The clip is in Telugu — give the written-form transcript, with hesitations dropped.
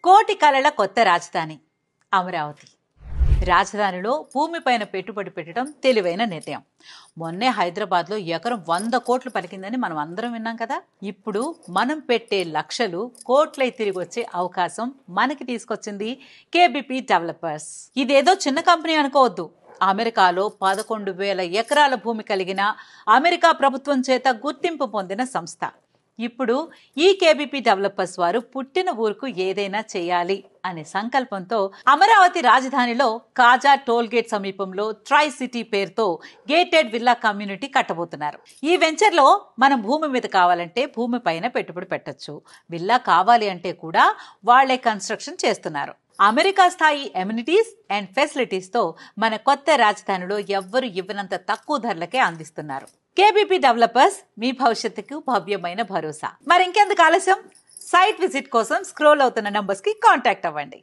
కోటి కలల కొత్త రాజధాని అమరావతి. రాజధానిలో భూమిపైన పెట్టుబడి పెట్టడం తెలివైన నిర్ణయం. మొన్నే హైదరాబాద్లో ఎకరం 100 కోట్లు పలికిందని మనం అందరం విన్నాం కదా. ఇప్పుడు మనం పెట్టే లక్షలు కోట్లై తిరిగి వచ్చే అవకాశం మనకి తీసుకొచ్చింది కేబీపీ డెవలపర్స్. ఇదేదో చిన్న కంపెనీ అనుకోవద్దు. అమెరికాలో 11,000 ఎకరాల భూమి కలిగిన అమెరికా ప్రభుత్వం చేత గుర్తింపు పొందిన సంస్థ. ఇప్పుడు ఈ కేబీపీ డెవలపర్స్ వారు పుట్టిన ఊరుకు ఏదైనా చేయాలి అనే సంకల్పంతో అమరావతి రాజధానిలో కాజా టోల్ గేట్ సమీపంలో ట్రై సిటీ పేరుతో గేటెడ్ విల్లా కమ్యూనిటీ కట్టబోతున్నారు. ఈ వెంచర్ లో మనం భూమి మీద కావాలంటే భూమి పైన పెట్టుబడి పెట్టొచ్చు. విల్లా కావాలి అంటే కూడా వాళ్లే కన్స్ట్రక్షన్ చేస్తున్నారు. అమెరికా స్థాయి ఎమ్యూనిటీస్ అండ్ ఫెసిలిటీస్ తో మన కొత్త రాజధానిలో ఎవ్వరు ఇవ్వనంత తక్కువ ధరలకే అందిస్తున్నారు. కేబీపీ డెవలపర్స్ మీ భవిష్యత్తుకు భవ్యమైన భరోసా. మరి ఇంకెందుకు ఆలస్యం? సైట్ విజిట్ కోసం స్క్రోల్ అవుతున్న నంబర్స్ కి కాంటాక్ట్ అవ్వండి.